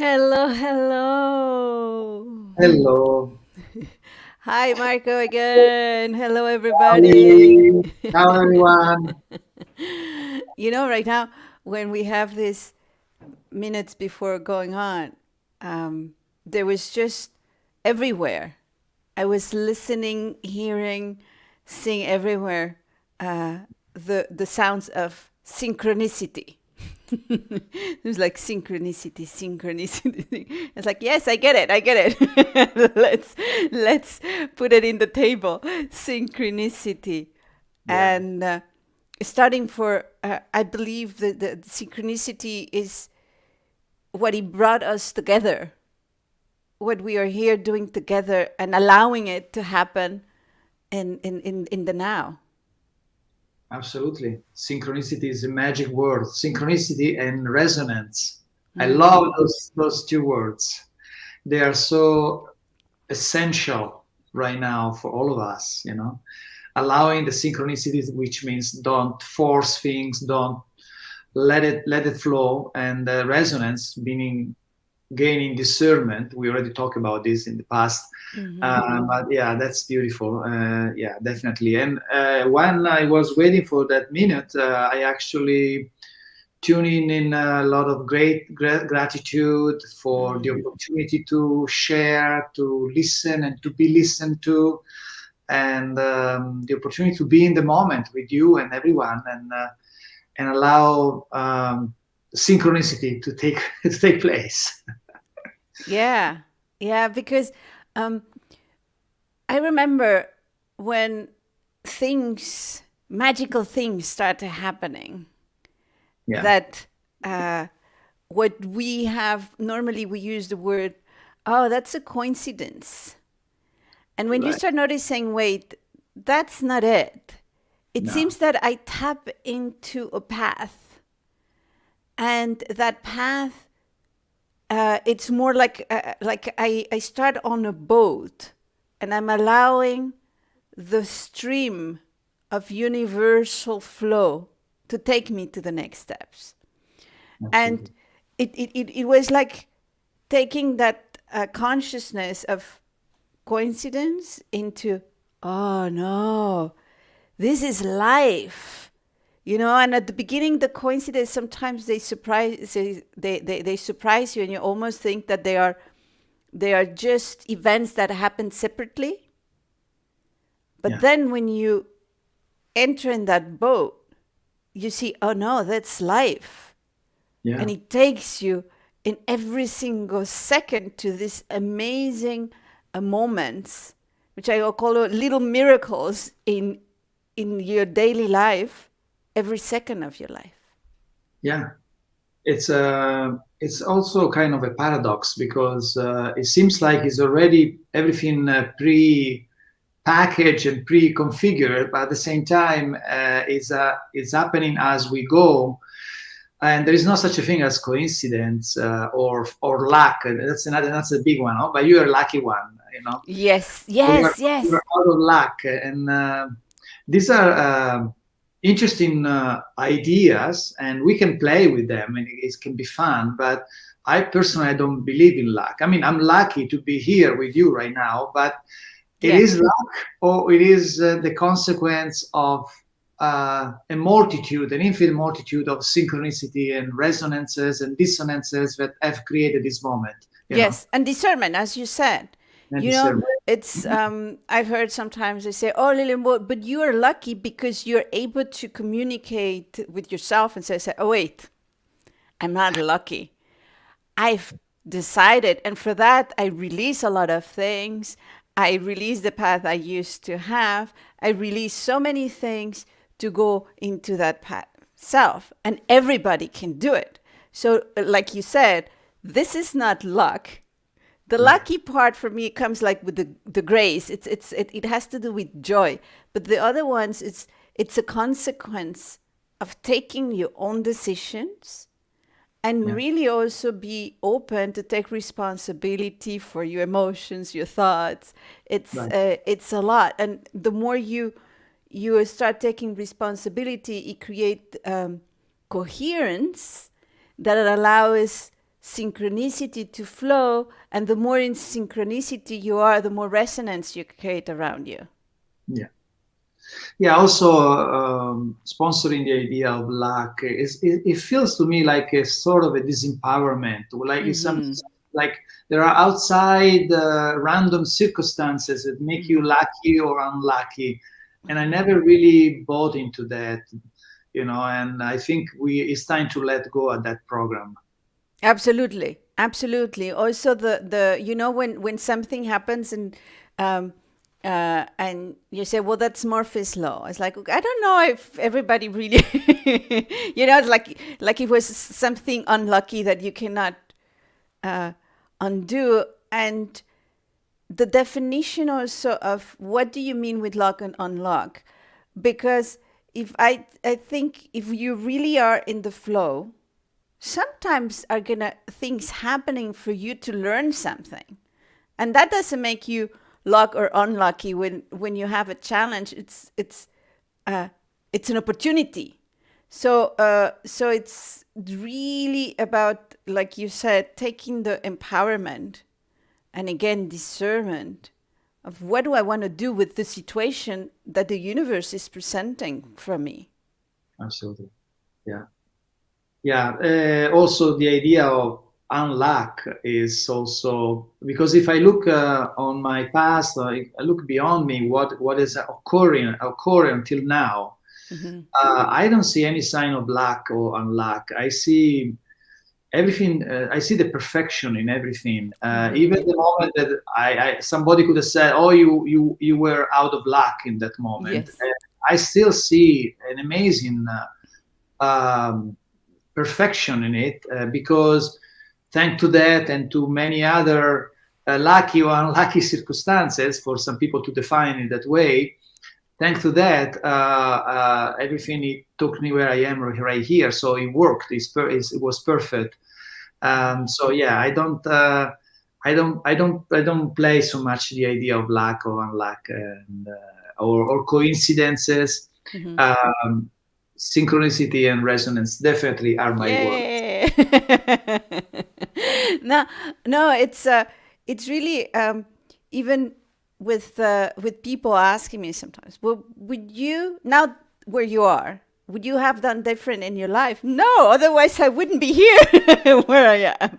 Hello, hello. Hello. Hi, Marco again. Hello, everybody. Howdy. How everyone? Right now, when we have these minutes before going on, um, there was just everywhere. I was listening, hearing, seeing everywhere the sounds of synchronicity. It was like synchronicity, synchronicity. It's like, yes, I get it, I get it. Let's put it in the table. Synchronicity, Yeah, and starting for I believe that the synchronicity is what he brought us together, what we are here doing together, and allowing it to happen in the now. absolutely. Synchronicity is a magic word. Synchronicity and resonance. I love Mm. those two words. They are so essential right now for all of us. Allowing the synchronicities, which means don't force things, don't let it flow, and resonance, meaning gaining discernment. We already talked about this in the past. Mm-hmm. But yeah, that's beautiful. Yeah, definitely. And when I was waiting for that minute, I actually tuned in a lot of great gratitude for the Mm. opportunity to share, to listen, and to be listened to, and the opportunity to be in the moment with you and everyone, and allow synchronicity to take to take place. Yeah, yeah, because um, I remember when magical things started happening, Yeah, that uh, what we have normally we use the word, oh, that's a coincidence. And when you right. start noticing, wait, that's not it. It No. seems that I tap into a path, and that path, it's more like I start on a boat, and I'm allowing the stream of universal flow to take me to the next steps. And Absolutely. it was like taking that consciousness of coincidence into, oh no, this is life. And at the beginning, the coincidence, sometimes they surprise you, and you almost think that they are just events that happen separately. But Yeah. then when you enter in that boat, you see, oh no, that's life. Yeah. And it takes you in every single second to these amazing moments, which I call little miracles in your daily life, every second of your life. Yeah. It's also kind of a paradox because it seems like it's already everything pre-packaged and pre-configured, but at the same time, it's happening as we go. And there is no such a thing as coincidence or luck. That's a big one. But you're a lucky one. Yes, You're, yes, you're yes. out of luck, and these are interesting ideas, and we can play with them, and it can be fun. But I personally, I don't believe in luck. I mean, I'm lucky to be here with you right now, but it Yeah. is luck, or it is the consequence of an infinite multitude of synchronicity and resonances and dissonances that have created this moment. Yes, and discernment, as you said. And You know, discernment. it's I've heard sometimes they say, "Oh, Lillian, but you are lucky because you're able to communicate with yourself." And say, "Oh, wait, I'm not lucky. I've decided, and for that, I release a lot of things. I release the path I used to have. I release so many things to go into that path self, and everybody can do it." So, like you said, this is not luck. The Right. lucky part for me comes like with the grace. It has to do with joy. But the other ones, it's a consequence of taking your own decisions, and Yeah. really also be open to take responsibility for your emotions, your thoughts. Right. It's a lot, and the more you start taking responsibility, it create coherence that allows synchronicity to flow, and the more in synchronicity you are, the more resonance you create around you. Yeah. Yeah, also sponsoring the idea of luck it feels to me like a sort of a disempowerment, like it's some like there are outside random circumstances that make you lucky or unlucky, and I never really bought into that, and I think it's time to let go of that program. Absolutely, absolutely. Also, the when something happens and you say, well, that's Murphy's law. It's like, I don't know if everybody really, it's like it was something unlucky that you cannot undo. And the definition also of what do you mean with luck and unluck, because if I think if you really are in the flow, sometimes are gonna things happening for you to learn something, and that doesn't make you luck or unlucky. When you have a challenge, it's an opportunity. So it's really about, like you said, taking the empowerment and again discernment of what do I want to do with the situation that the universe is presenting for me. Absolutely. Yeah. Also, the idea of unluck is also because if I look on my past, I look beyond me, what is occurring until now. I don't see any sign of luck or unluck. I see everything. I see the perfection in everything. Even the moment that I somebody could have said, "Oh, you were out of luck in that moment," Yes. I still see an amazing perfection in it, because thanks to that and to many other lucky or unlucky circumstances, for some people to define it that way, thanks to that, everything it took me where I am right here. So it worked. It was perfect. So yeah, I don't play so much the idea of luck or unluck or coincidences. Synchronicity and resonance definitely are my words. Yay! No, it's really even with people asking me sometimes, well, would you now where you are, would you have done different in your life? No, otherwise I wouldn't be here where I am.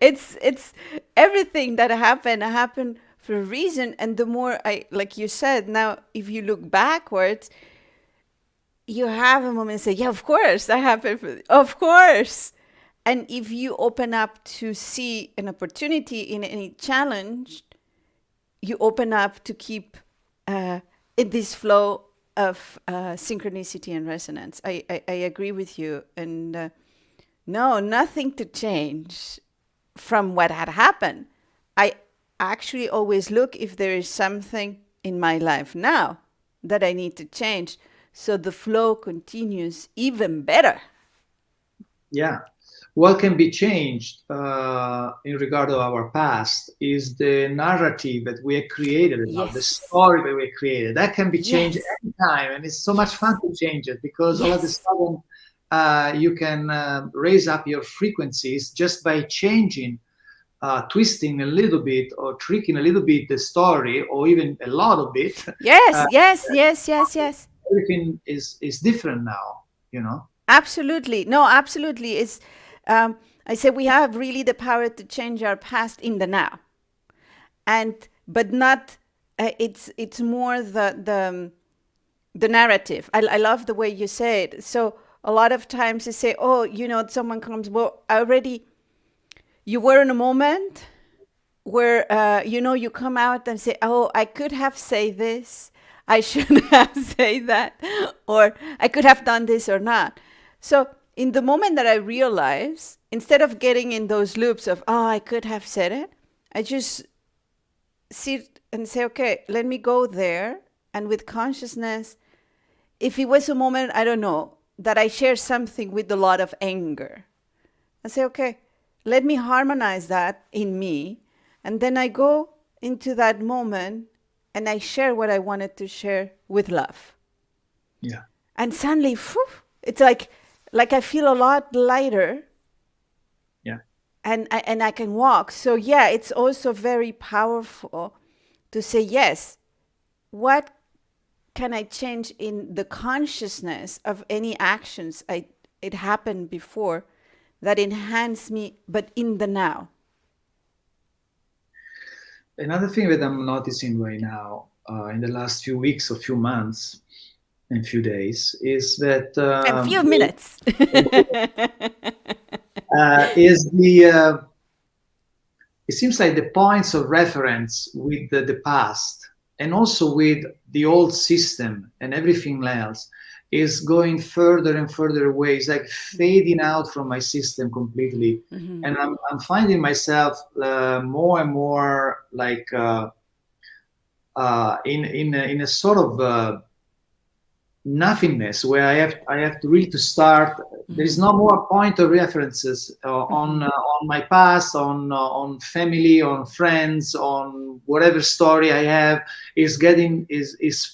It's everything that happened for a reason, and the more I, like you said, now if you look backwards, you have a moment and say, yeah, of course, that happened. Of course. And if you open up to see an opportunity in any challenge, you open up to keep in this flow of synchronicity and resonance. I agree with you. And no, nothing to change from what had happened. I actually always look if there is something in my life now that I need to change, so the flow continues even better. Yeah. What can be changed in regard to our past is the narrative that we have created about the Yes. story that we created. That can be changed Yes. anytime, and it's so much fun to change it because all of a Yes. sudden you can raise up your frequencies just by changing, twisting a little bit or tricking a little bit the story, or even a lot of it. Yes. Uh, Yes. Yes. Yes. Yes. Everything is different now. You know. Absolutely. No, absolutely. I say we have really the power to change our past in the now, and but not. It's more the narrative. I love the way you say it. So a lot of times you say, oh, someone comes. Well, already you were in a moment where you come out and say, oh, I could have said this, I should have said that, or I could have done this or not. So in the moment that I realize, instead of getting in those loops of, oh, I could have said it, I just sit and say, okay, let me go there. And with consciousness, if it was a moment, I don't know, that I share something with a lot of anger, I say, okay, let me harmonize that in me. And then I go into that moment and I share what I wanted to share with love. Yeah. And suddenly, it's like I feel a lot lighter Yeah. and I can walk. So yeah, it's also very powerful to say, yes, what can I change in the consciousness of any actions it happened before that enhance me, but in the now. Another thing that I'm noticing right now, in the last few weeks or few months and few days, is that And few minutes. is the it seems like the points of reference with the past and also with the old system and everything else is going further and further away. It's like fading out from my system completely. Mm-hmm. And I'm finding myself more and more like in a sort of nothingness where I have to really to start. There is no more point of references on my past, on family, on friends, on whatever story I have is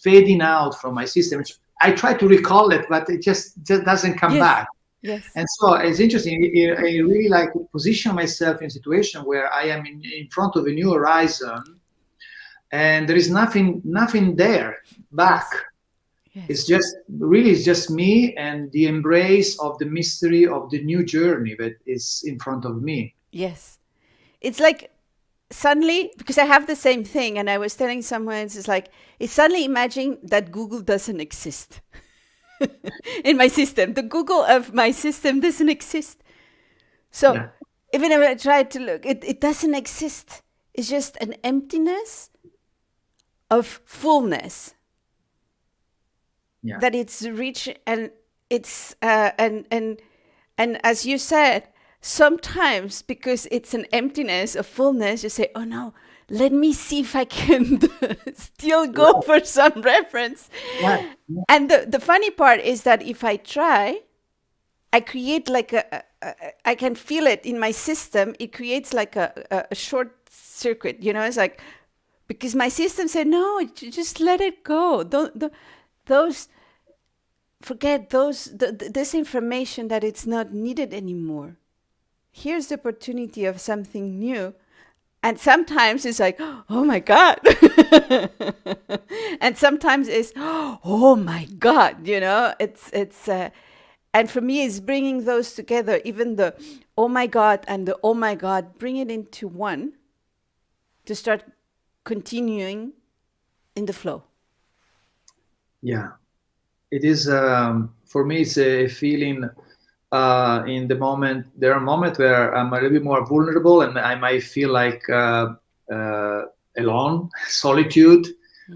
fading out from my system. I try to recall it, but it just doesn't come Yes. back. Yes. And so it's interesting. I really like to position myself in a situation where I am in front of a new horizon, and there is nothing there back. Yes. Yes. It's just me and the embrace of the mystery of the new journey that is in front of me. Yes. It's like suddenly, because I have the same thing, and I was telling someone, it's like, it's suddenly imagining that Google doesn't exist in my system. The Google of my system doesn't exist. So Yeah. even if I try to look, it doesn't exist. It's just an emptiness of fullness. Yeah. That it's rich, and it's and as you said, sometimes because it's an emptiness of fullness, you say, oh no, let me see if I can still go Right. for some reference. Right. Yeah. And the funny part is that if I try, I create like I can feel it in my system. It creates like a short circuit, it's like, because my system said, no, just let it go. Don't those forget this information that it's not needed anymore. Here's the opportunity of something new. And sometimes it's like, oh my God. And sometimes it's, oh my God, it's and for me, it's bringing those together, even the oh my God and the oh my God, bring it into one to start continuing in the flow. Yeah. It is for me. It's a feeling in the moment. There are moments where I'm a little bit more vulnerable, and I might feel like alone, solitude.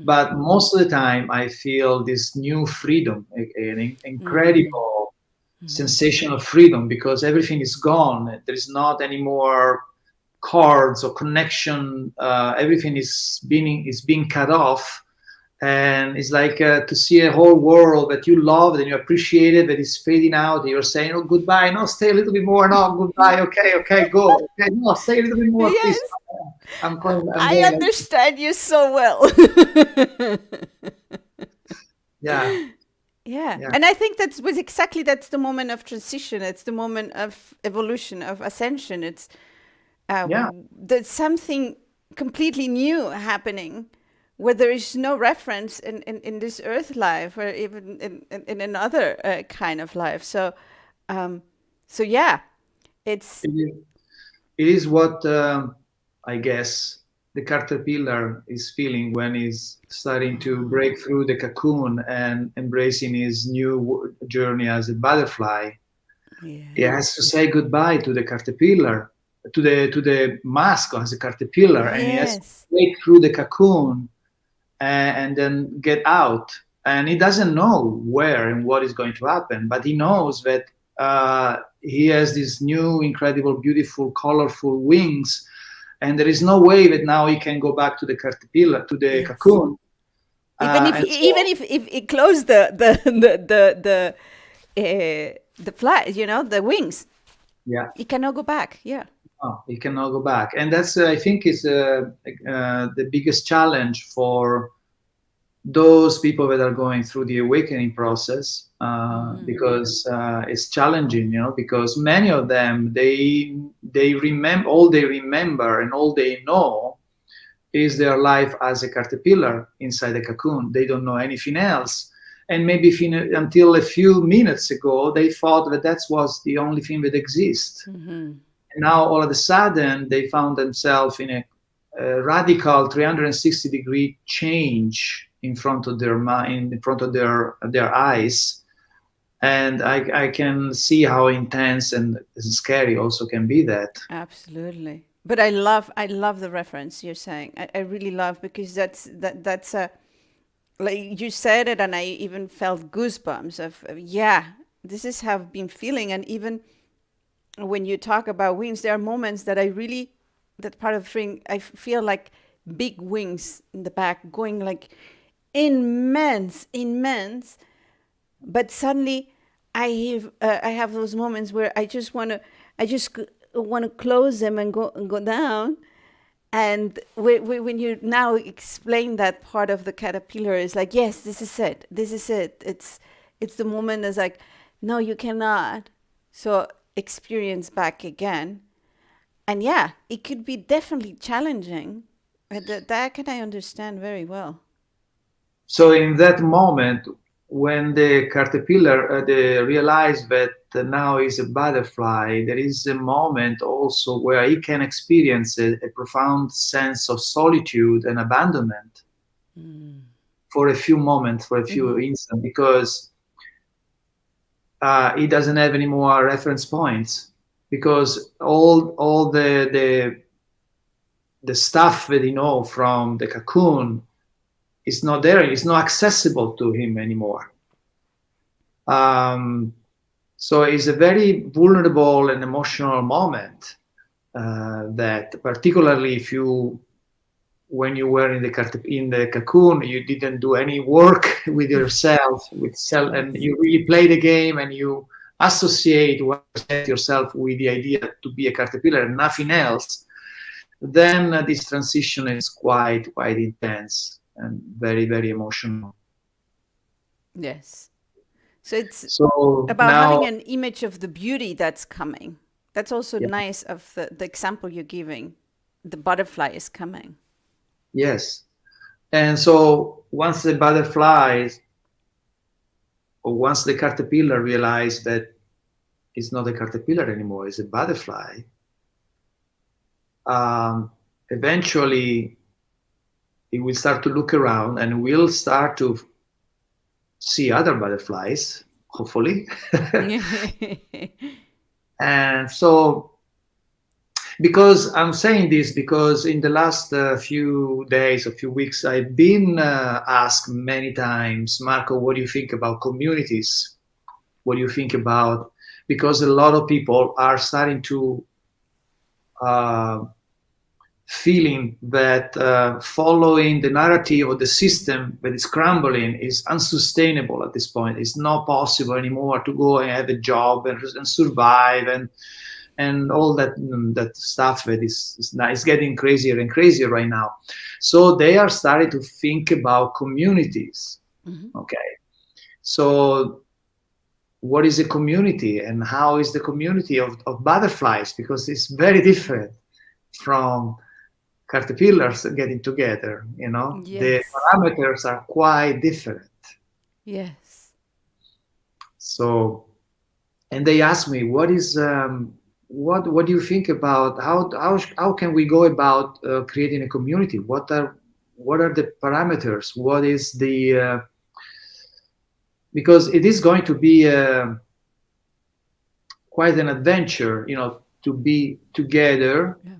But most of the time, I feel this new freedom, an incredible sensation of freedom, because everything is gone. There is not any more cords or connection. Everything is being cut off, and it's like to see a whole world that you love and you appreciate it that is fading out, and you're saying, oh, goodbye, no, stay a little bit more, no, goodbye, okay, go, okay, no, stay a little bit more, please. Yes, I'm I going. understand you so well. Yeah. Yeah. Yeah. And I think that's the moment of transition. It's the moment of evolution, of ascension. It's Yeah. there's something completely new happening where there is no reference in this earth life, or even in another kind of life. So yeah, it's It is what I guess the caterpillar is feeling when he's starting to break through the cocoon and embracing his new journey as a butterfly. yeah. He has to say goodbye to the caterpillar, to the mask as a caterpillar, and he has to Yes. break through the cocoon and then get out. And he doesn't know where and what is going to happen, but he knows that he has these new, incredible, beautiful, colorful wings, and there is no way that now he can go back to the caterpillar, to the Yes. cocoon. Even And so, if it closed the fly, the wings, yeah. it cannot go back. Yeah. Oh, he cannot go back, and that's I think is the biggest challenge for those people that are going through the awakening process, because it's challenging, because many of them they remember and all they know is their life as a caterpillar inside a cocoon. They don't know anything else. And maybe until a few minutes ago, they thought that that was the only thing that exists. Mm-hmm. And now all of a sudden, they found themselves in a radical 360-degree change in front of their mind, in front of their eyes. And I can see how intense and scary also can be that. Absolutely. But I love the reference you're saying. I really love, because that's a, like you said it, and I even felt goosebumps of yeah, this is how I've been feeling. And even when you talk about wings, there are moments that that part of the thing, I feel like big wings in the back going like immense. But suddenly I have those moments where I just want to close them and go down. And when you now explain that part of the caterpillar, is like, yes, this is it. It's the moment that's like, no, you cannot. So experience back again. And yeah, it could be definitely challenging. That can I understand very well. So in that moment, when the caterpillar they realize that now is a butterfly, there is a moment also where he can experience a profound sense of solitude and abandonment Mm. for a few moments, for a few Mm-hmm. instants, because he doesn't have any more reference points, because all the stuff that he know from the cocoon is not there. It's not accessible to him anymore. Um, so it's a very vulnerable and emotional moment that, particularly if you, when you were in the cocoon, you didn't do any work with yourself, with self, and Yes. you really play the game and you associate yourself with the idea to be a caterpillar and nothing else. Then this transition is quite intense and very emotional. Yes. So it's So about now, having an image of the beauty that's coming. That's also yeah, nice of the example you're giving. The butterfly is coming. yes. And so once the butterflies, or once the caterpillar realizes that it's not a caterpillar anymore, it's a butterfly, um, eventually it will start to look around and will start to see other butterflies, hopefully. And so, because I'm saying this, because in the last few days or few weeks, I've been asked many times, Marco, what do you think about communities? What do you think about? Because a lot of people are starting to uh, feeling that following the narrative of the system that is crumbling is unsustainable at this point. It's not possible anymore to go and have a job and survive and all that stuff that is getting crazier and crazier right now. So they are starting to think about communities. Mhm. Okay, so what is a community and how is the community of butterflies? Because it's very different from caterpillars getting together. The Yes. parameters are quite different. Yes. So, and they asked me, what do you think about how can we go about creating a community? What are the parameters? What is the because it is going to be quite an adventure, to be together Yeah.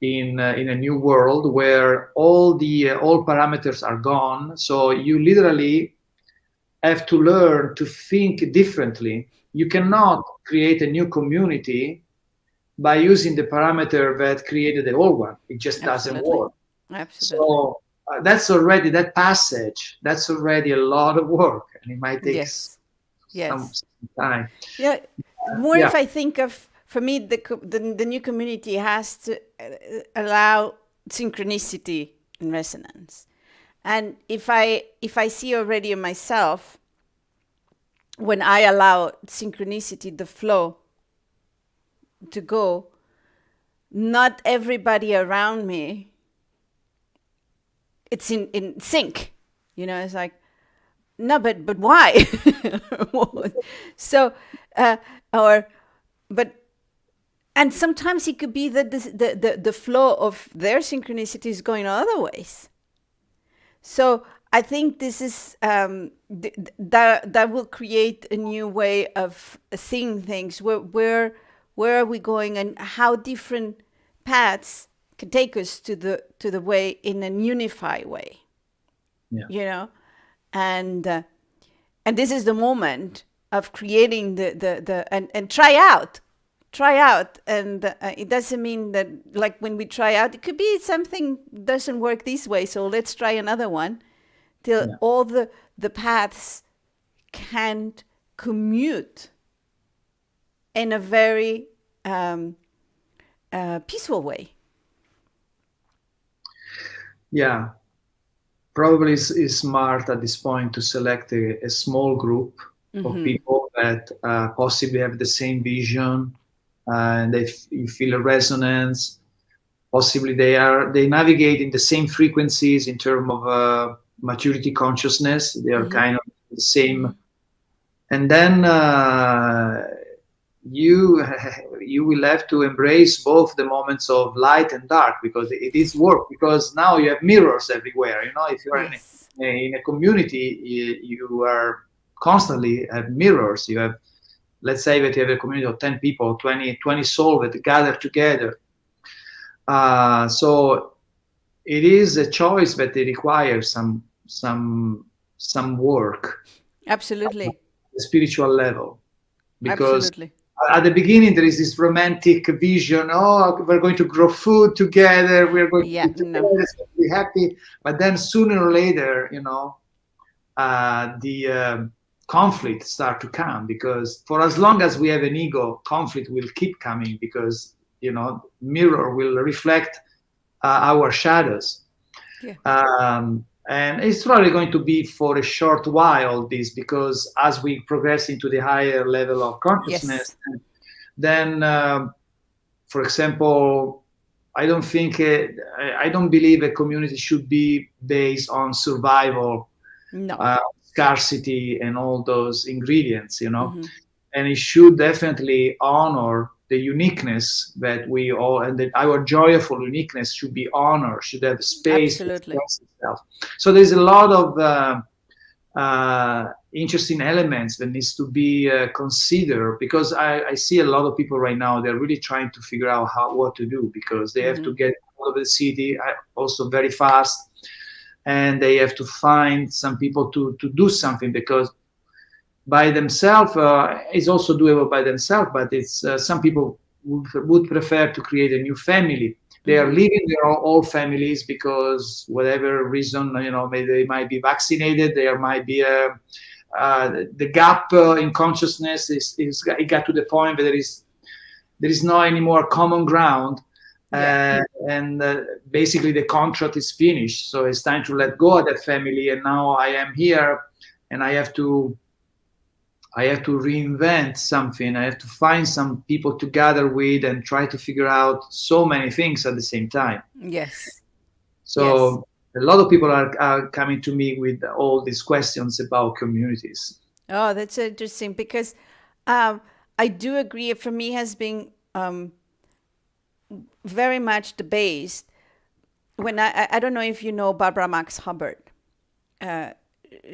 in a new world where all parameters are gone. So you literally have to learn to think differently. You cannot create a new community by using the parameter that created the old one. It just doesn't Absolutely. work. Absolutely. So that passage. That's already a lot of work, and it might take Yes. some Yes. time. Yeah. More Yeah. if I think of, for me, the new community has to allow synchronicity and resonance. And if I see already in myself, when I allow synchronicity, the flow to go, not everybody around me, it's in sync. It's like, no, but why? So, or, but, and sometimes it could be that the flow of their synchronicity is going other ways. So I think this is that will create a new way of seeing things. Where are we going, and how different paths can take us to the way in a unified way. Yeah. And this is the moment of creating the and try out. And it doesn't mean that, like, when we try out, it could be something doesn't work this way, so let's try another one, till Yeah. all the paths can commute in a very peaceful way. Yeah. Probably it's smart at this point to select a small group of people that possibly have the same vision, and you feel a resonance. Possibly they navigate in the same frequencies in terms of maturity consciousness. They are kind of the same, and then you you will have to embrace both the moments of light and dark, because it is work, because now you have mirrors everywhere. If you are Yes. in a community, you are constantly have mirrors. You have, let's say that you have a community of 10 people, 20 souls that gather together. So it is a choice that it requires some work Absolutely. at the spiritual level, because Absolutely. at the beginning there is this romantic vision. Oh, we're going to grow food together, we're going to Yeah. be No. together, it's going to be happy. But then sooner or later, the conflict start to come, because for as long as we have an ego, conflict will keep coming, because mirror will reflect our shadows. Yeah. And it's probably going to be for a short while, this, because as we progress into the higher level of consciousness, Yes. then for example, I don't believe a community should be based on survival, No. scarcity, and all those ingredients. And it should definitely honor the uniqueness that we all, and that our joyful uniqueness should be honored, should have space to Absolutely. express itself. So there's a lot of interesting elements that needs to be considered, because I see a lot of people right now, they're really trying to figure out what to do, because they have to get out of the city also very fast, and they have to find some people to do something, because by themselves is also doable by themselves, but it's some people would prefer to create a new family. They are leaving their old families because whatever reason, maybe they might be vaccinated, there might be the gap in consciousness it got to the point where there is no any more common ground. Yeah. And basically the contract is finished, so it's time to let go of that family, and now I am here, and I have to reinvent something. I have to find some people to gather with and try to figure out so many things at the same time. Yes. Yes. So a lot of people are coming to me with all these questions about communities. Oh, that's interesting, because I do agree. For me, has been very much the base. When I don't know if you know Barbara Max Hubbard.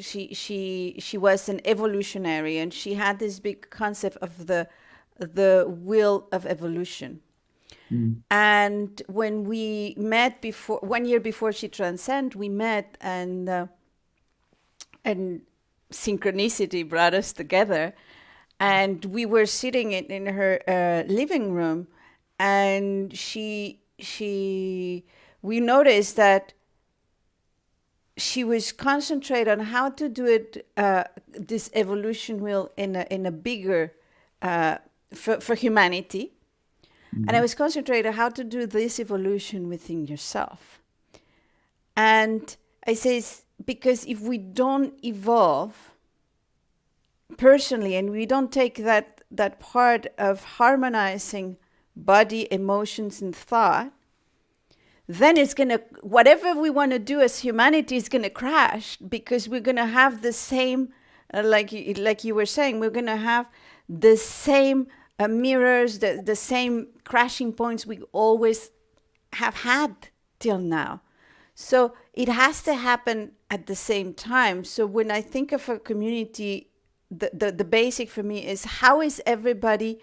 She was an evolutionary, and she had this big concept of the wheel of evolution. And when we met before, 1 year before she transcended, we met, and synchronicity brought us together, and we were sitting in her living room, and we noticed that she was concentrated on how to do it, this evolution wheel in a bigger for humanity. And I was concentrated how to do this evolution within yourself. And I says, because if we don't evolve personally, and we don't take that part of harmonizing body, emotions, and thought, then it's going to, whatever we want to do as humanity is going to crash, because we're going to have the same, like you were saying, we're going to have the same mirrors, the same crashing points we always have had till now. So it has to happen at the same time. So when I think of a community, the basic for me is, how is everybody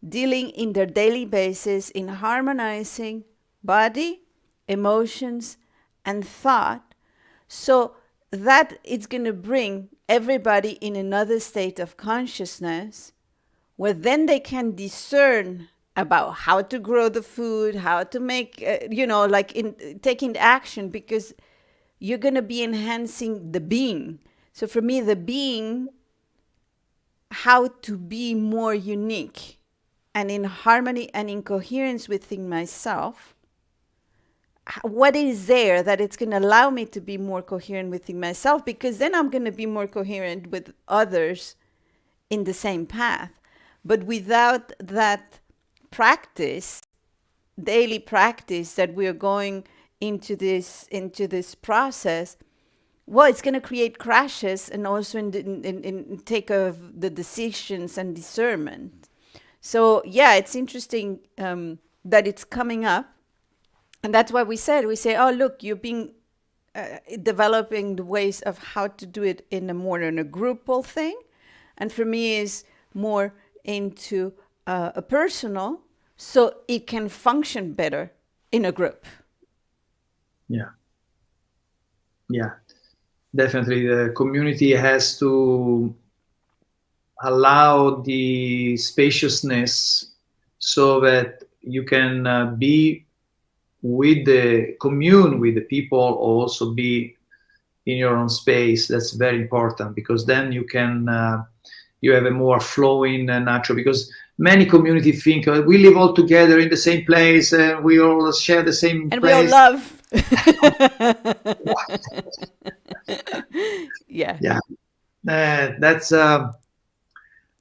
dealing in their daily basis in harmonizing body, emotions, and thought, so that it's going to bring everybody in another state of consciousness, where then they can discern about how to grow the food, how to make, like in taking action, because you're going to be enhancing the being. So for me, the being, how to be more unique and in harmony and in coherence within myself. What is there that it's going to allow me to be more coherent within myself, because then I'm going to be more coherent with others in the same path. But without that practice, daily practice that we are going into this process, well, it's going to create crashes, and also in take of the decisions and discernment. So yeah, it's interesting that it's coming up. And that's why we say, oh, look, you've been developing the ways of how to do it in a more in a groupal thing. And for me is more into a personal, so it can function better in a group. Yeah. Definitely. The community has to allow the spaciousness so that you can be with the commune with the people, or also be in your own space. That's very important, because then you can you have a more flowing natural, because many communities think we live all together in the same place and we all share the same and place. We all love. Yeah. That's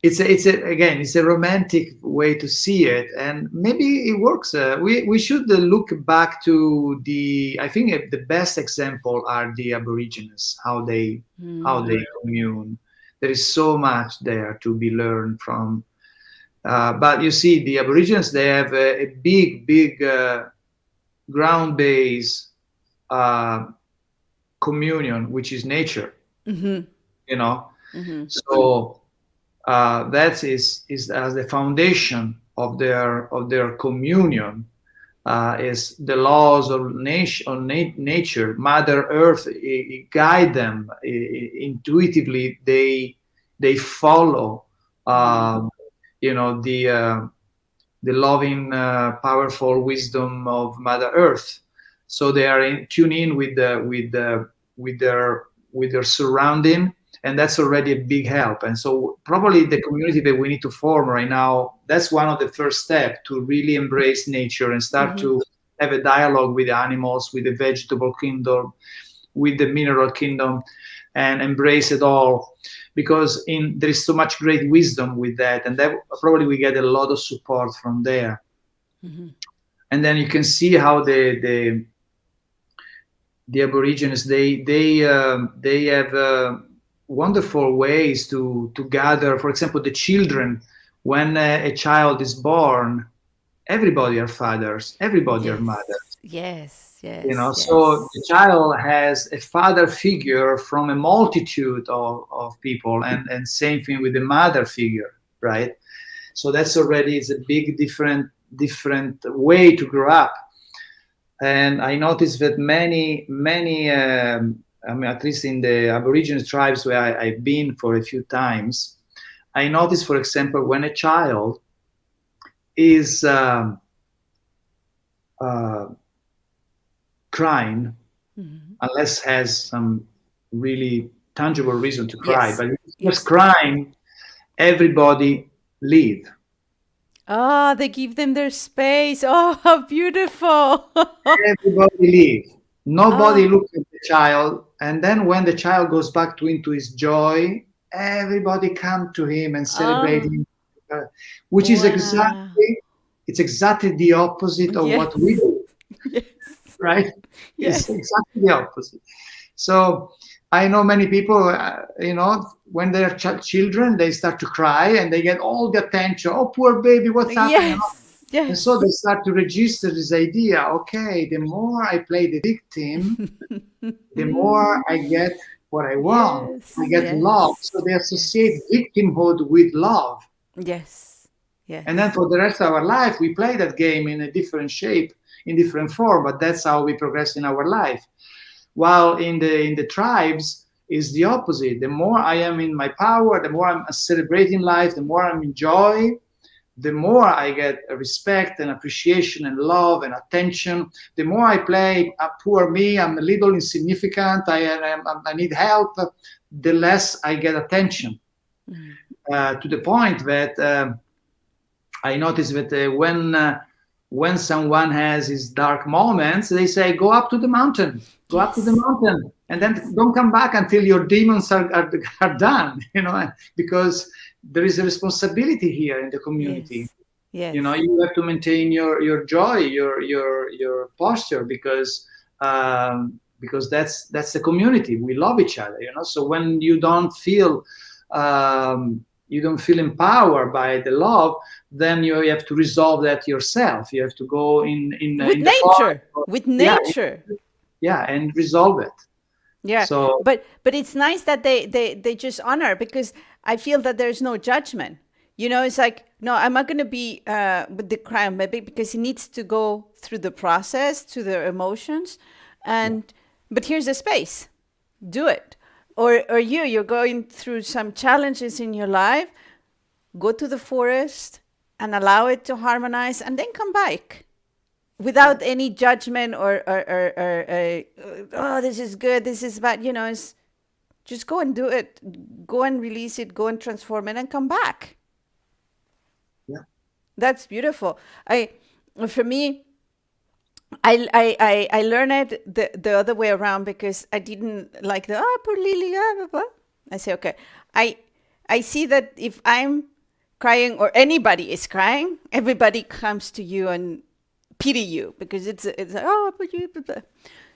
it's a romantic way to see it, and maybe it works. We should look back to I think the best example are the Aborigines, how they commune. There is so much there to be learned from. But you see, the Aborigines, they have a big ground-based communion, which is nature. Mm-hmm. So that is as the foundation of their communion is the laws of nature. Mother Earth guide them intuitively. They follow the loving, powerful wisdom of Mother Earth. So they are tuned in with their surrounding, and that's already a big help. And so probably the community that we need to form right now, that's one of the first steps to really embrace nature and start to have a dialogue with the animals, with the vegetable kingdom, with the mineral kingdom, and embrace it all. Because there is so much great wisdom with that, and that probably we get a lot of support from there. And then you can see how the Aborigines they have wonderful ways to gather. For example, the children, when a child is born, everybody are fathers, everybody are mothers. Yes. So the child has a father figure from a multitude of people, and same thing with the mother figure, right? So that's already is a big different way to grow up. And I noticed that many at least in the Aboriginal tribes where I've been for a few times, I noticed, for example, when a child is crying, unless has some really tangible reason to cry, but if he's just crying, everybody leave. Oh, they give them their space. Oh, how beautiful. Everybody leave. Nobody looks at the child. And then when the child goes back into his joy, everybody come to him and celebrate him, which is exactly it's exactly the opposite of what we Yes. do, Yes. right? It's Yes. exactly the opposite. So I know many people, when they're children, they start to cry and they get all the attention. Oh, poor baby, what's happening? Yes. And so Yes. they start to register this idea. Okay, the more I play the victim, the more I get what I want. I Yes. get love. Yes. So they associate Yes. victimhood with love. Yes. And then Yes. for the rest of our life, we play that game in a different shape, in different form, but that's how we progress in our life. While in the tribes is the opposite. The more I am in my power, the more I'm celebrating life, the more I'm in joy, the more I get respect and appreciation and love and attention. The more I play poor me, I'm a little insignificant, I need help, the less I get attention. Mm. To the point that I notice that when someone has his dark moments, they say, "Go up to the mountain, go up to the Yes. mountain, and then Yes. don't come back until your demons are done." Because there is a responsibility here in the community. Yes. Yes. You have to maintain your joy, your posture, because that's the community. We love each other. So when you don't feel empowered by the love, then you have to resolve that yourself. You have to go With in the nature. forest, With yeah, nature. and resolve it. Yeah. So But it's nice that they just honor, because I feel that there's no judgment. It's like, no, I'm not going to be with the crime, maybe because he needs to go through the process, to their emotions, and but here's the space, do it. Or you're going through some challenges in your life, go to the forest and allow it to harmonize, and then come back without any judgment or oh, this is good, this is bad. It's just go and do it, go and release it, go and transform it, and come back. yeah, That's beautiful. For me, I learned it the other way around, because I didn't like the, oh, poor Lily, blah, blah, blah. I say, okay, I I see that if I'm crying or anybody is crying, everybody comes to you and pity you, because it's like, oh, but you, blah, blah.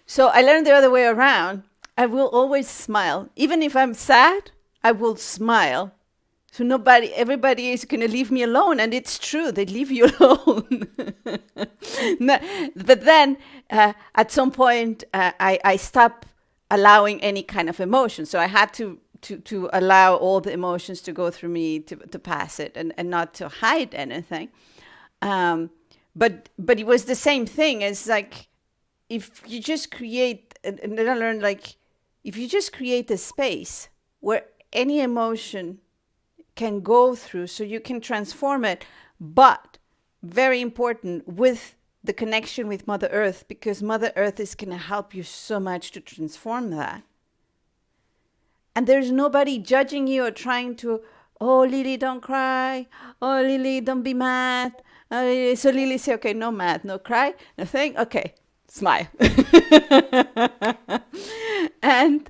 So I learned the other way around. I will always smile, even if I'm sad. I will smile. So everybody is going to leave me alone. And it's true, they leave you alone. But then at some point, I stop allowing any kind of emotion. So I had to allow all the emotions to go through me, to pass it, and not to hide anything. But it was the same thing. It's like, if you just create, and then I learned, like, if you just create a space where any emotion can go through, so you can transform it, but very important, with the connection with Mother Earth, because Mother Earth is going to help you so much to transform that. And there's nobody judging you or trying to, oh, Lily, don't cry. Oh, Lily, don't be mad. So Lily say, okay, no mad, no cry, nothing. Okay, smile. And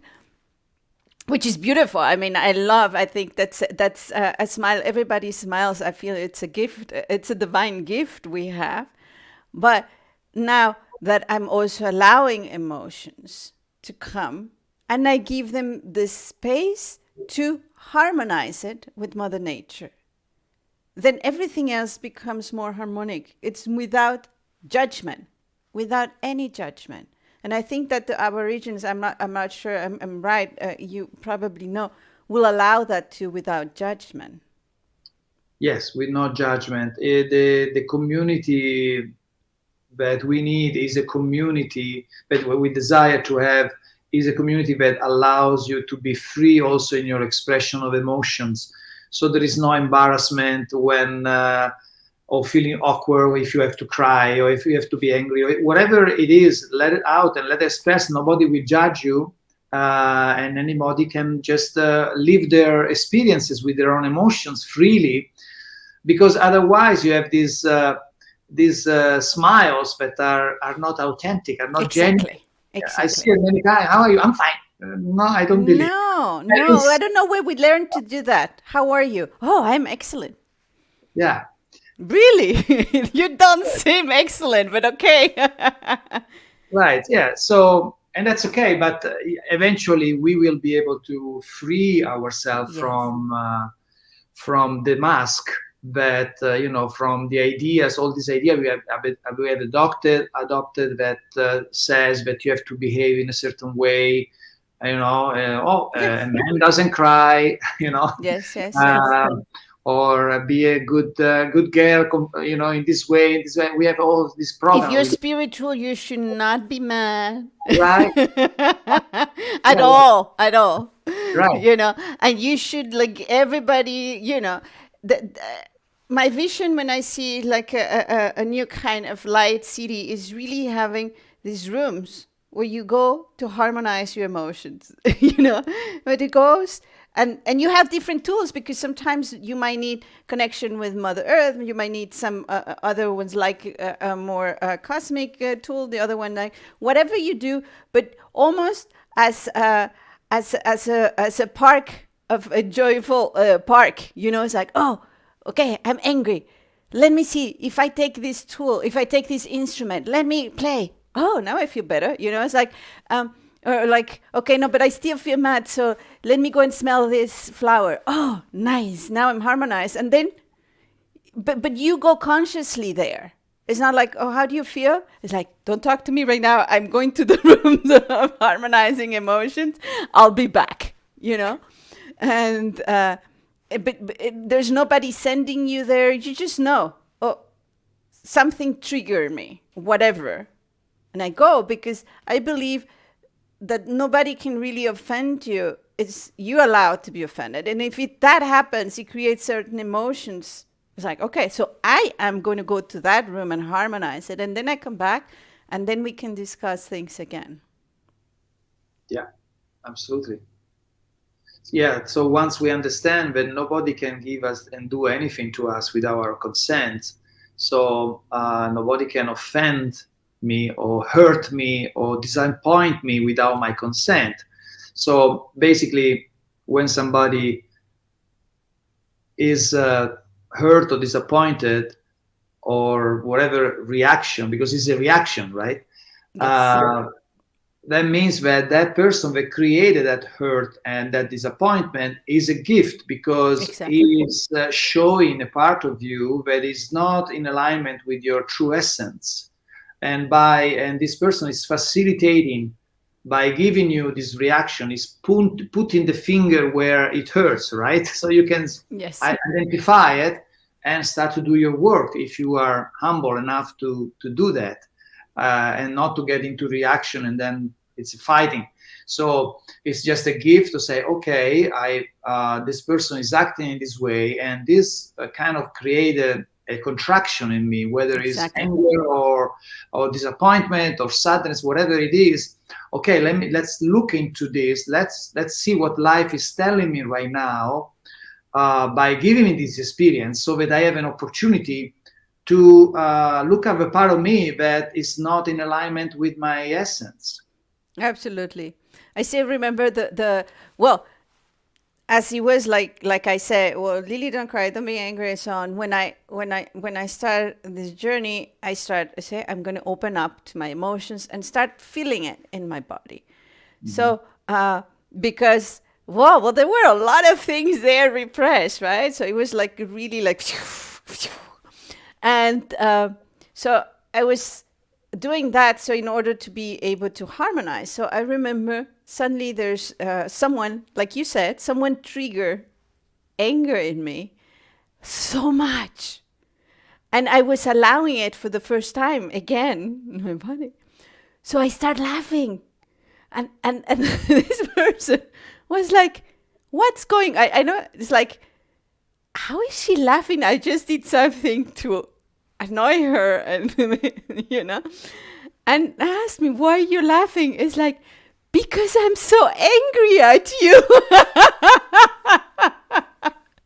which is beautiful. I mean, I think that's a smile. Everybody smiles. I feel it's a gift. It's a divine gift we have. But now that I'm also allowing emotions to come, and I give them the space to harmonize it with Mother Nature, then everything else becomes more harmonic. It's without judgment, without any judgment. And I think that the Aborigines, I'm not sure I'm right, you probably know, will allow that too, without judgment. yes, with no judgment. The community that we need is a community that what we desire to have is a community that allows you to be free also in your expression of emotions. So there is no embarrassment when or feeling awkward if you have to cry or if you have to be angry or whatever it is. Let it out and let it express. Nobody will judge you, and anybody can just live their experiences with their own emotions freely, because otherwise you have these smiles that are not authentic, are not genuine. Exactly. I see Exactly. it many times. How are you? I'm fine. No, I don't believe. No, That no, I is, don't know where we learned to do that. How are you? Oh, I'm excellent. yeah. Really? You don't seem excellent, but okay. Right. Yeah. So, and that's okay. But eventually, we will be able to free ourselves Yes. from the mask that from the ideas, all these ideas we have adopted that says that you have to behave in a certain way. A Yes. man doesn't cry. Yes, yes, yes. Um, or be a good girl, in this way, in this way. We have all this If program, you're spiritual, you should not be mad. right? At Yeah, all, at all. right. You know, and you should like everybody, the, my vision when I see like a new kind of light city is really having these rooms where you go to harmonize your emotions, but it goes and you have different tools because sometimes you might need connection with Mother Earth, you might need some other ones like a more cosmic tool, the other one like whatever you do, but almost as a park of a joyful park, it's like, oh, okay, I'm angry, let me see if I take this tool, if I take this instrument, let me play. Oh, now I feel better. It's like, or like, okay, no, but I still feel mad. So let me go and smell this flower. Oh, nice. Now I'm harmonized. And then, but you go consciously there. It's not like, oh, how do you feel? It's like, don't talk to me right now. I'm going to the rooms of harmonizing emotions. I'll be back, And, but there's nobody sending you there. You just know, oh, something triggered me, whatever. And I go because I believe that nobody can really offend you. It's you allowed to be offended. And if that happens, it creates certain emotions. It's like, okay, so I am going to go to that room and harmonize it. And then I come back and then we can discuss things again. Yeah, absolutely. Yeah, so once we understand that nobody can give us and do anything to us without our consent, so nobody can offend me or hurt me or disappoint me without my consent. So basically, when somebody is hurt or disappointed or whatever reaction, because it's a reaction, right? Yes. That means that that person that created that hurt and that disappointment is a gift because Exactly. he is showing a part of you that is not in alignment with your true essence. And this person is facilitating by giving you this reaction, is putting the finger where it hurts, right? So you can Yes. identify it and start to do your work if you are humble enough to do that. And not to get into reaction and then it's fighting. So it's just a gift to say, okay, this person is acting in this way, and this kind of created a contraction in me, whether it's Exactly. anger or disappointment or sadness, whatever it is. Okay, let's look into this. Let's see what life is telling me right now by giving me this experience, so that I have an opportunity to look at a part of me that is not in alignment with my essence. Absolutely. I still remember well, as it was like I said, well, Lily, don't cry, don't be angry, and so on. When I start this journey, I say I'm going to open up to my emotions and start feeling it in my body. Mm-hmm. So because well, there were a lot of things there repressed, right? So it was like really like, and so I was doing that so in order to be able to harmonize. So I remember suddenly there's someone, like you said, someone trigger anger in me so much, and I was allowing it for the first time again in my body. So I start laughing, and this person was like, what's going, I know, it's like, how is she laughing? I just did something to annoy her, and and asked me, why are you laughing? It's like, because I'm so angry at you.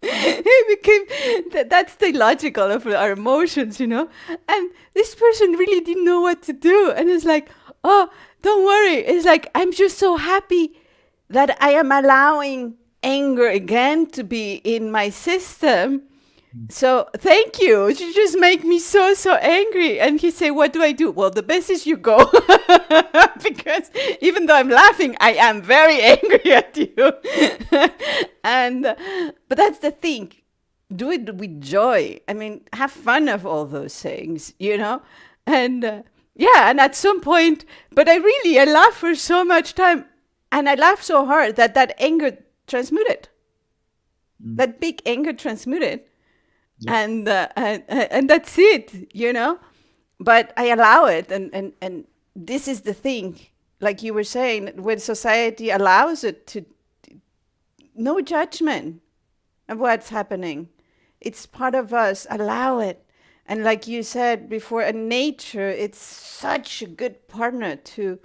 It became that's the logical of our emotions, and this person really didn't know what to do, and it's like, oh, don't worry, it's like, I'm just so happy that I am allowing anger again to be in my system, So thank you. You just make me so angry. And he say, what do I do? Well, the best is you go. Because even though I'm laughing, I am very angry at you. And but that's the thing. Do it with joy. I mean, have fun of all those things, you know? And yeah, and at some point, but I laugh for so much time. And I laugh so hard that that anger transmuted. That big anger transmuted. Yeah. And that's it, you know. But I allow it, and this is the thing, like you were saying, when society allows it to, no judgment of what's happening, it's part of us, allow it. And like you said before, in nature, it's such a good partner to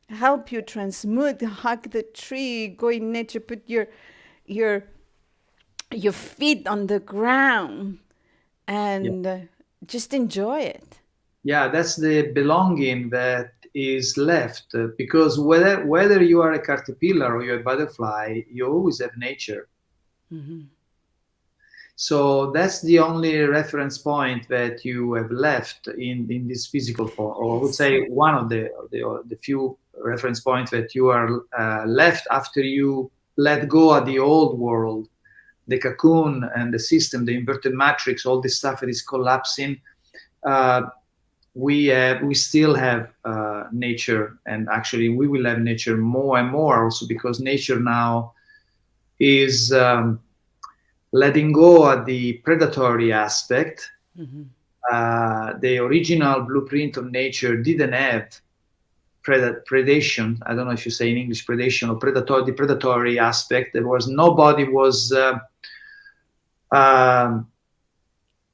help you transmute, hug the tree, go in nature, put your feet on the ground, and just enjoy it. Yeah, that's the belonging that is left, because whether you are a caterpillar or you're a butterfly, you always have nature. So that's the only reference point that you have left in this physical form, or I would say one of the few reference points that you are left after you let go of the old world, the cocoon and the system, the inverted matrix, all this stuff that is collapsing. We still have nature, and actually we will have nature more and more also, because nature now is letting go of the predatory aspect. The original blueprint of nature didn't have predation. I don't know if you say in English predation or predatory. The predatory aspect, there was nobody was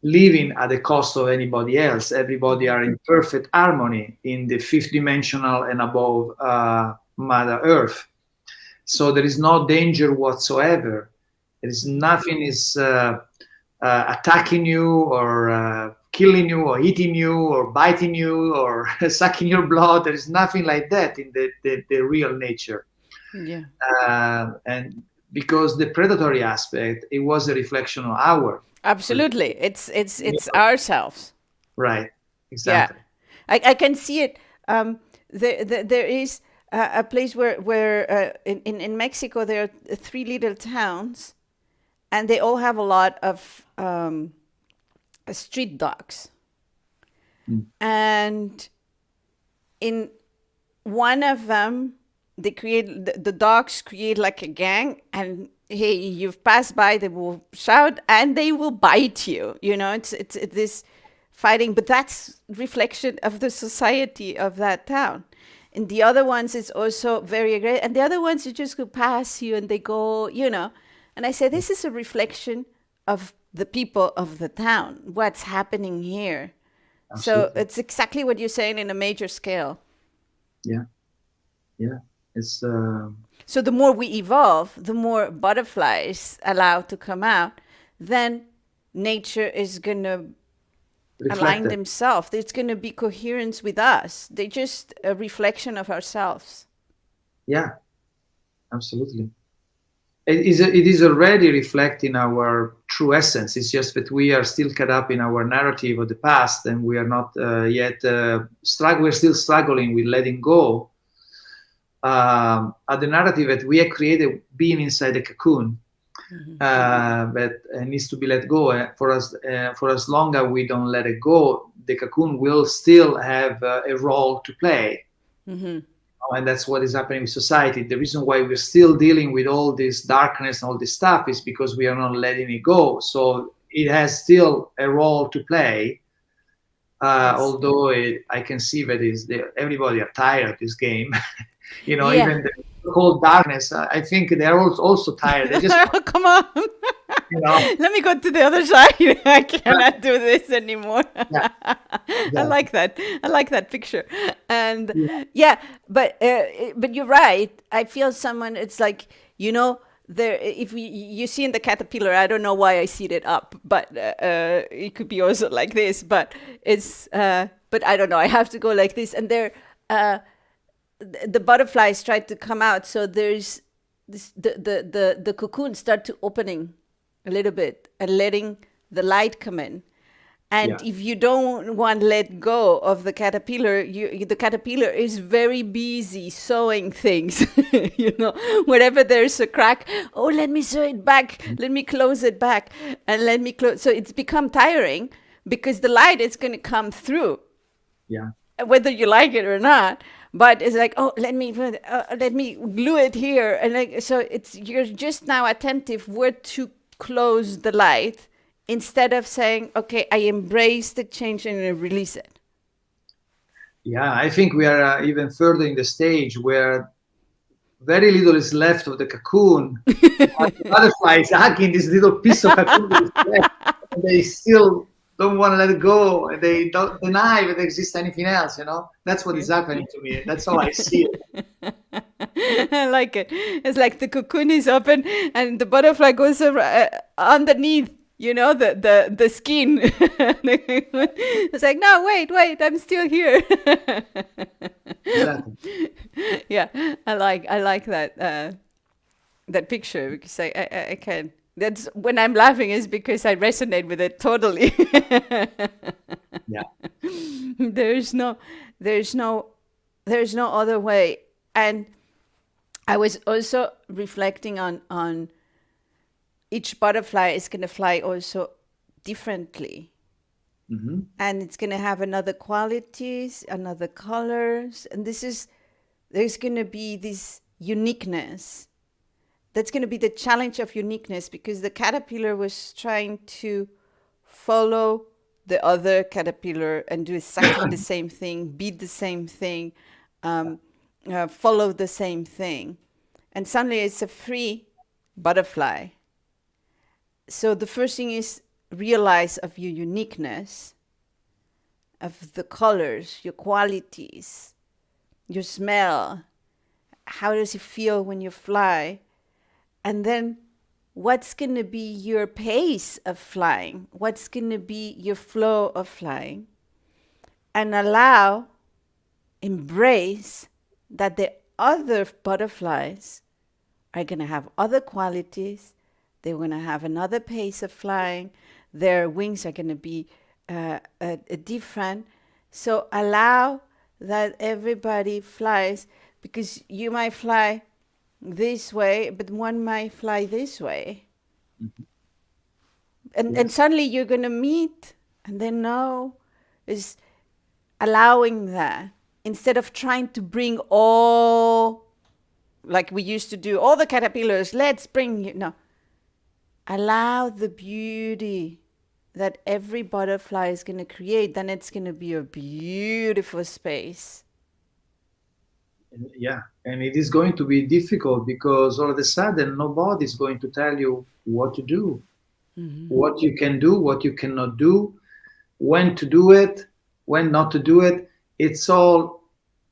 living at the cost of anybody else. Everybody are in perfect harmony in the fifth dimensional and above Mother Earth. So there is no danger whatsoever. There is nothing is attacking you or killing you or eating you or biting you or sucking your blood. There is nothing like that in the real nature. Yeah. And because the predatory aspect, it was a reflection of our. Absolutely. It's ourselves. Right. Exactly. Yeah. I can see it. There is a place where in Mexico, there are 3 little towns, and they all have a lot of street dogs. And in one of them, they create, the dogs create like a gang, and hey, you've passed by, they will shout and they will bite you. You know, it's this fighting, but that's reflection of the society of that town. And the other ones is also very aggressive, and the other ones you just go past you and they go, you know. And I say, this is a reflection of the people of the town, what's happening here. Absolutely. So it's exactly what you're saying in a major scale. Yeah. It's so the more we evolve, the more butterflies allow to come out, then nature is going to align themselves. It's going to be coherence with us. They're just a reflection of ourselves. Yeah, absolutely. It is already reflecting our true essence. It's just that we are still caught up in our narrative of the past, and we are not yet we're still struggling with letting go of the narrative that we have created, being inside the cocoon. That needs to be let go. For as long as we don't let it go, the cocoon will still have a role to play. And that's what is happening with society. The reason why we're still dealing with all this darkness and all this stuff is because we are not letting it go. So it has still a role to play. Although I can see that everybody are tired of this game. You know, even the whole darkness, I think they're also tired. They just come on. You know? Let me go to the other side. I cannot do this anymore. Yeah. I like that. I like that picture. And but you're right. I feel someone. It's like, you know, there. If you see in the caterpillar, I don't know why I see it up, but it could be also like this. But it's. But I don't know. I have to go like this, and there. The butterflies try to come out, so there's this, the cocoon start to opening a little bit and letting the light come in. And Yeah. if you don't want to let go of the caterpillar, the caterpillar is very busy sewing things. Wherever there's a crack, oh, let me sew it back, let me close it back, and let me close. So it's become tiring because the light is going to come through, Yeah. whether you like it or not. But it's like, oh, let me glue it here, and like, so you're just now attentive where to close the light, instead of saying, okay, I embrace the change and I release it. Yeah, I think we are even further in the stage where very little is left of the cocoon. The butterfly is hugging this little piece of cocoon that is left, and they still don't want to let it go, and they don't deny that there exists anything else. That's what is happening to me. That's how I see it. I like it. It's like the cocoon is open and the butterfly goes underneath, the skin. It's like, no, wait, I'm still here. Exactly. Yeah, I like that picture, because I can. That's when I'm laughing, is because I resonate with it totally. Yeah. There's no other way. And I was also reflecting on each butterfly is going to fly also differently. Mm-hmm. And it's going to have another qualities, another colors. And there's going to be this uniqueness. That's going to be the challenge of uniqueness, because the caterpillar was trying to follow the other caterpillar and do exactly the same thing, beat the same thing, follow the same thing. And suddenly it's a free butterfly. So the first thing is realize of your uniqueness, of the colors, your qualities, your smell. How does it feel when you fly? And then what's going to be your pace of flying? What's going to be your flow of flying? And embrace that the other butterflies are going to have other qualities. They're going to have another pace of flying. Their wings are going to be different. So allow that everybody flies, because you might fly this way, but one might fly this way. Mm-hmm. And suddenly you're going to meet, and then no, is allowing that, instead of trying to bring all, like we used to do, all the caterpillars, let's bring, no. Allow the beauty that every butterfly is going to create. Then it's going to be a beautiful space. Yeah, and it is going to be difficult, because all of a sudden nobody is going to tell you what to do, what you can do, what you cannot do, when to do it, when not to do it. It's all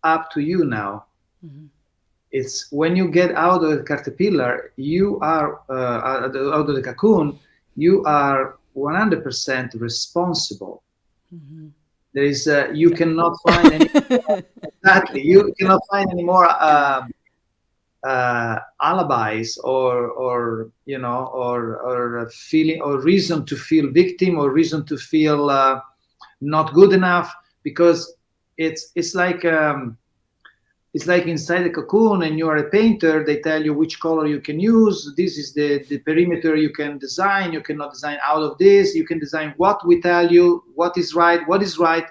up to you now. It's when you get out of the caterpillar, you are out of the cocoon, you are 100% responsible. There is you cannot find any exactly. You cannot find any more alibis or feeling or reason to feel victim or reason to feel not good enough, because it's like inside the cocoon, and you are a painter. They tell you which color you can use. This is the perimeter you can design. You cannot design out of this. You can design what we tell you, what is right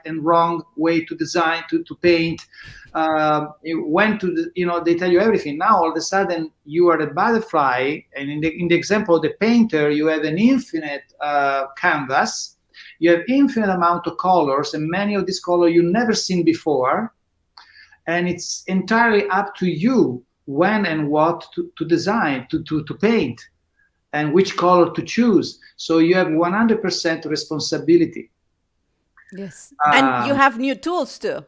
and wrong way to design, to paint. When to, they tell you everything. Now all of a sudden you are a butterfly, and in the example of the painter, you have an infinite canvas. You have infinite amount of colors, and many of these colors you never seen before. And it's entirely up to you when and what to design, to paint, and which color to choose. So you have 100% responsibility. Yes. And you have new tools too.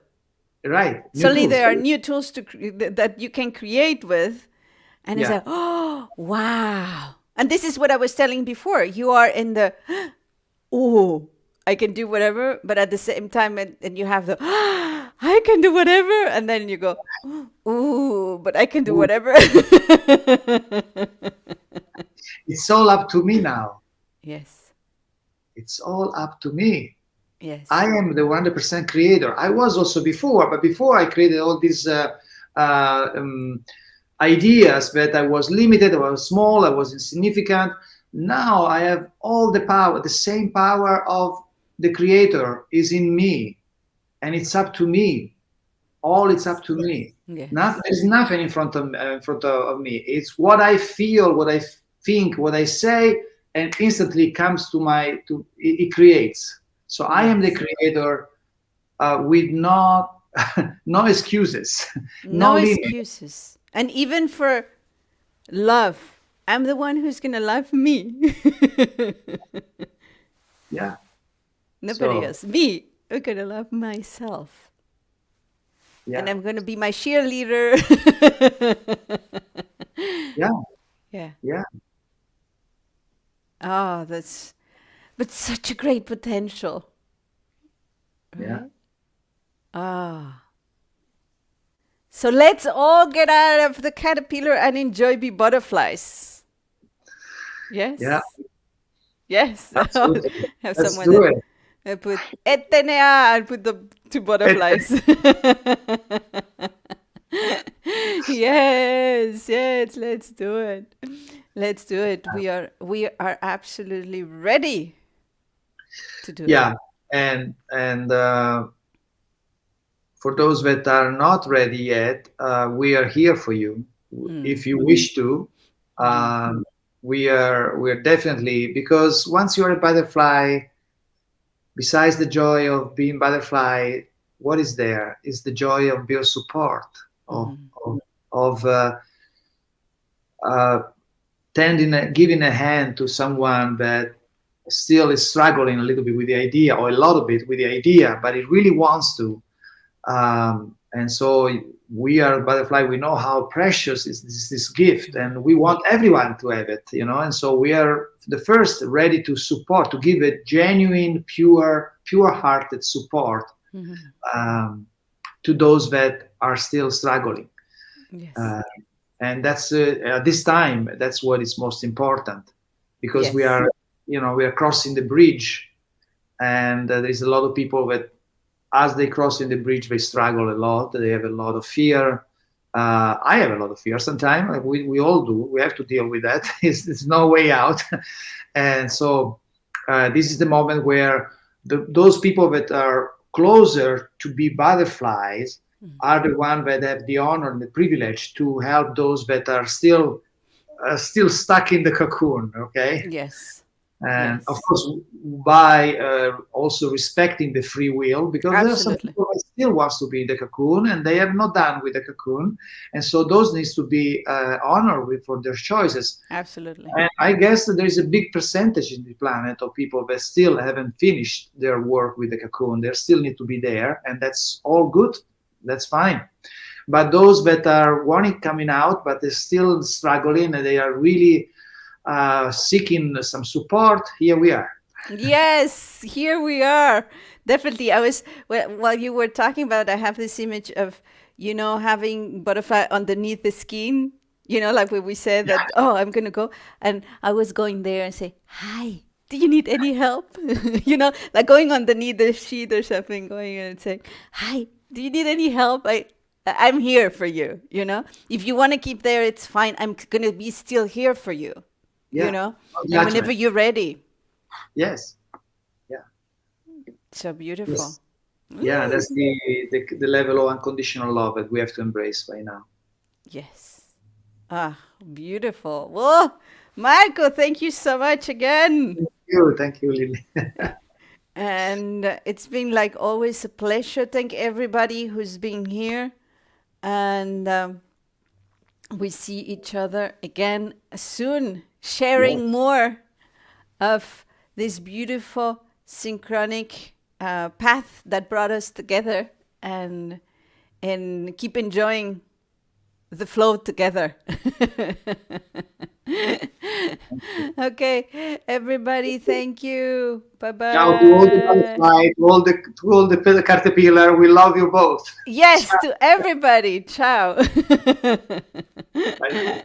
Right. Suddenly there are new tools that you can create with. And it's like, oh, wow. And this is what I was telling before. You are in the, oh, I can do whatever. But at the same time, and you have the, I can do whatever. And then you go, ooh, but I can do whatever. It's all up to me now. Yes. It's all up to me. Yes. I am the 100% creator. I was also before, but before I created all these ideas that I was limited, I was small, I was insignificant. Now I have all the power, the same power of the creator is in me, and it's up to me. All it's up to me. Yes. There's nothing in front of me. It's what I feel, what I think, what I say, and instantly comes to it creates. So I am the creator with no no excuses, No limit. excuses. And even for love, I'm the one who's gonna love me. Yeah. Nobody else. Me. I'm gonna love myself. Yeah. And I'm gonna be my cheerleader. Yeah. Yeah. Yeah. Oh, but such a great potential. Right? Yeah. Ah. So let's all get out of the caterpillar and enjoy be butterflies. Yes. Yeah. Yes. Absolutely. Have Let's someone do that it. I put Etenea and put the two butterflies. Yes, yes, let's do it. Let's do it. We are absolutely ready to do it. Yeah. And for those that are not ready yet, we are here for you. If you wish to, we are definitely, because once you're a butterfly, besides the joy of being butterfly, what is there is the joy of your support, of giving a hand to someone that still is struggling a little bit with the idea, or a lot of it with the idea, but it really wants to. And so we are butterfly. We know how precious is this gift, and we want everyone to have it, And so we are the first ready to support, to give a genuine, pure-hearted support to those that are still struggling. Yes. And that's at this time, that's what is most important, because we are crossing the bridge, and there's a lot of people that, as they crossing the bridge, they struggle a lot. They have a lot of fear. I have a lot of fear sometimes. We all do. We have to deal with that. There's no way out. And so this is the moment where those people that are closer to be butterflies are the ones that have the honor and the privilege to help those that are still stuck in the cocoon. Okay. Yes. And of course, by also respecting the free will, because there are some people that still wants to be in the cocoon and they have not done with the cocoon, and so those needs to be honored for their choices. Absolutely. And I guess that there is a big percentage in the planet of people that still haven't finished their work with the cocoon. They still need to be there, and that's all good. That's fine. But those that are wanting coming out, but they're still struggling, and they are really seeking some support, here we are. Yes, here we are. Definitely. While you were talking about, I have this image of, having butterfly underneath the skin, like when we said that, I'm going to go. And I was going there and say, hi, do you need any help? Like going underneath the sheet or something, going and saying, hi, do you need any help? I'm here for you, If you want to keep there, it's fine. I'm going to be still here for you. And whenever you're ready. Yes. Yeah. So beautiful. Yes. Yeah, that's the level of unconditional love that we have to embrace right now. Yes. Ah, beautiful. Well, Marco, thank you so much again. Thank you, Lily. And it's been like always a pleasure. Thank everybody who's been here. And we see each other again soon, sharing more of this beautiful synchronic path that brought us together, and keep enjoying the flow together. Okay, everybody, thank you. Bye-bye. Ciao to all the butterfly, to all the caterpillar. We love you both. Yes, ciao. To everybody. Ciao. Bye.